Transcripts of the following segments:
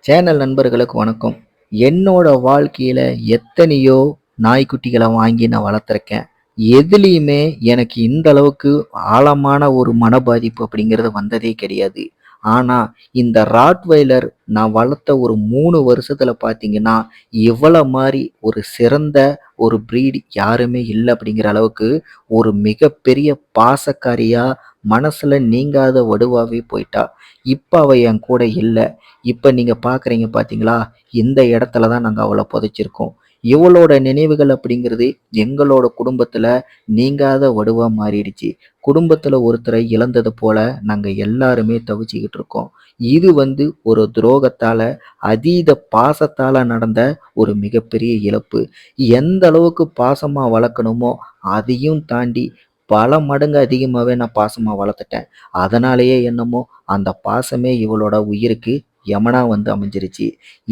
Channel நண்பர்களுக்கு வணக்கம். என்னோட வாழ்க்கையில எத்தனையோ நாய்க்குட்டிகள வாங்கி நான் வளர்த்துருக்கேன். எதுலயுமே எனக்கு இந்த அளவுக்கு ஆழமான ஒரு மனபாதிப்பு அப்படிங்கிறது வந்ததே கிடையாது. ஆனா, இந்த ராட்வைலர் நான் வளர்த்த ஒரு 3 வருஷத்துல பார்த்தீங்கன்னா, இவள மாரி ஒரு சிறந்த ஒரு ப்ரீட் யாருமே இல்ல அப்படிங்கிற அளவுக்கு ஒரு மிகப்பெரிய பாசக்காரியா, மனசுல நீங்காத வடுவாவே போயிட்டா. இப்ப அவ என் கூட இல்ல. இப்ப நீங்க பார்க்குறீங்க பார்த்தீங்களா? இந்த இடத்துல தான் நாங்க அவள புதைச்சிருக்கோம். இவளோட நினைவுகள் அப்படிங்கிறது எங்களோட குடும்பத்துல நீங்காத வடுவா மாறிடுச்சு. குடும்பத்துல ஒருத்தரை இழந்தது போல நாங்க எல்லாருமே தவிச்சுக்கிட்டு இருக்கோம். இது ஒரு துரோகத்தால, அதீத பாசத்தால நடந்த ஒரு மிகப்பெரிய இழப்பு. எந்த அளவுக்கு பாசமா வளர்க்கணுமோ, அதையும் தாண்டி பல மடங்கு அதிகமாவே நான் பாசமா வளர்த்துட்டேன். அதனாலேயே என்னமோ அந்த பாசமே இவளோட உயிருக்கு யமனா அமைஞ்சிருச்சு.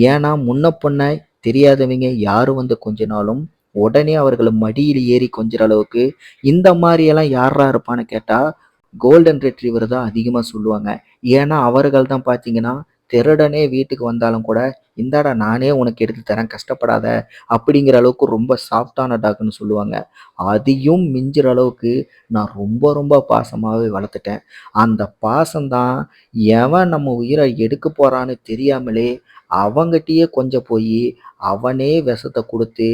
ஏன்னா முன்ன பின்ன தெரியாதவங்க யாரு கொஞ்சினாலும் உடனே அவர்கள மடியில் ஏறி கொஞ்சுற அளவுக்கு இந்த மாரியெல்லாம் யார்ரா இருப்பான்னு கேட்டா கோல்டன் ரெட்ரீவர் தான் அதிகமா சொல்லுவாங்க. ஏன்னா அவர்கள் தான் பார்த்தீங்கன்னா, திருடனே வீட்டுக்கு வந்தாலும் கூட, "இந்தாடா நானே உனக்கு எடுத்து தரேன் கஷ்டப்படாத" அப்படிங்கிற அளவுக்கு ரொம்ப சாஃப்ட்டான டாக்குன்னு சொல்லுவாங்க. அதையும் மிஞ்சுற அளவுக்கு நான் ரொம்ப ரொம்ப பாசமாவே வளர்த்துட்டேன். அந்த பாசம் தான் எவன் நம்ம உயிர எடுக்க போறான்னு தெரியாமலே அவங்கிட்டயே கொஞ்சம் போயி, அவனே விஷத்த குடுத்து,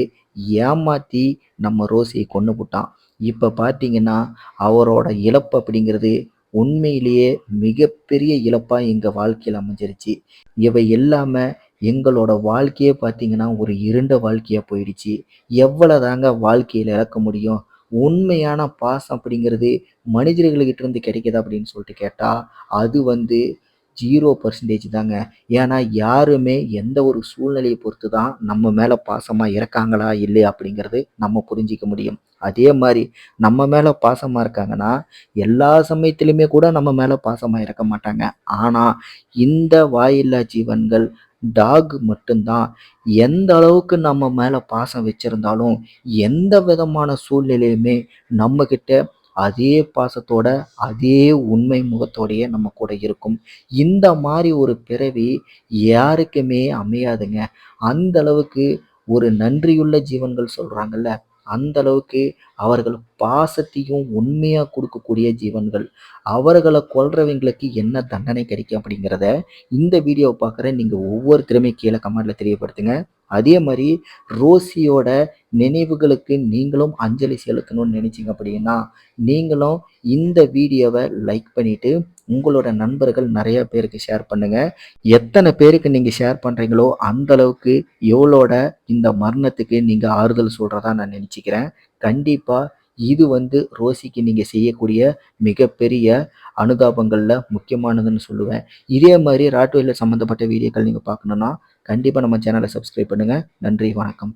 ஏமாத்தி நம்ம ரோசிய கொன்னுபுட்டான். இப்ப பார்த்தீங்கன்னா, அவரோட இழப்பு அப்படிங்கிறது உண்மையிலேயே மிகப்பெரிய இழப்பா எங்க வாழ்க்கையில அமைஞ்சிருச்சு. இவை இல்லாம எங்களோட வாழ்க்கையே பார்த்தீங்கன்னா, ஒரு இருண்ட வாழ்க்கையா போயிடுச்சு. எவ்வளதாங்க வாழ்க்கையில இழக்க முடியும்? உண்மையான பாசம் அப்படிங்கிறது மனிதர்கள்கிட்ட இருந்து கிடைக்குதா அப்படின்னு சொல்லிட்டு கேட்டா, அது 0% தாங்க. ஏன்னா யாருமே எந்த ஒரு சூழ்நிலையை பொறுத்து தான் நம்ம மேல பாசமா இருக்காங்களா, இல்லையா அப்படிங்கிறது நம்ம புரிஞ்சிக்க முடியும். அதே மாரி நம்ம மேல பாசமா இருக்காங்கன்னா, எல்லா சமயத்திலுமே கூட நம்ம மேல பாசமா இருக்க மாட்டாங்க. ஆனா, இந்த வாயில்லா ஜீவன்கள் டாக் மட்டும்தான் எந்த அளவுக்கு நம்ம மேல பாசம் வச்சிருந்தாலும், எந்த விதமான சூழ்நிலையுமே நம்மகிட்ட அதே பாசத்தோட, அதே உண்மை முகத்தோடயே நம்ம கூட இருக்கும். இந்த மாரி ஒரு பிறவி யாருக்குமே அமையாதுங்க. அந்த அளவுக்கு ஒரு நன்றியுள்ள ஜீவன்கள் சொல்றாங்கல்ல, அந்த அளவுக்கு அவர்கள் பாசத்தையும் உண்மையா குடுக்கக்கூடிய ஜீவன்கள். அவர்கள கொல்றவங்களுக்கு என்ன தண்டனை கிடைக்கும் அப்படிங்கிறத இந்த வீடியோவ பார்க்குற நீங்க ஒவ்வொருத்தருமே கீழ கமெண்ட்ல தெரியப்படுத்துங்க. அதே மாரி ரோசியோட நினைவுகளுக்கு நீங்களும் அஞ்சலி செலுத்தணும்னு நினைச்சீங்க அப்படின்னா, நீங்களும் இந்த வீடியோவ லைக் பண்ணிட்டு உங்களோட நண்பர்கள் நெறைய பேருக்கு ஷேர் பண்ணுங்க. எத்தன பேருக்கு நீங்க ஷேர் பண்றீங்களோ, அந்த அளவுக்கு இவளோட இந்த மரணத்துக்கு நீங்க ஆறுதல் சொல்றதா நான் நெனச்சுக்கிறேன். கண்டிப்பா இது ரோசிக்கு நீங்க செய்யக்கூடிய மிகப்பெரிய அனுதாபங்கள்ல முக்கியமானதுன்னு சொல்லுவேன். இதே மாரி ராட்வெயிலர் சம்மந்தப்பட்ட வீடியோக்கள் நீங்க பார்க்கணும்னா, கண்டிப்பா நம்ம சேனல சப்ஸ்கிரைப் பண்ணுங்க. நன்றி, வணக்கம்.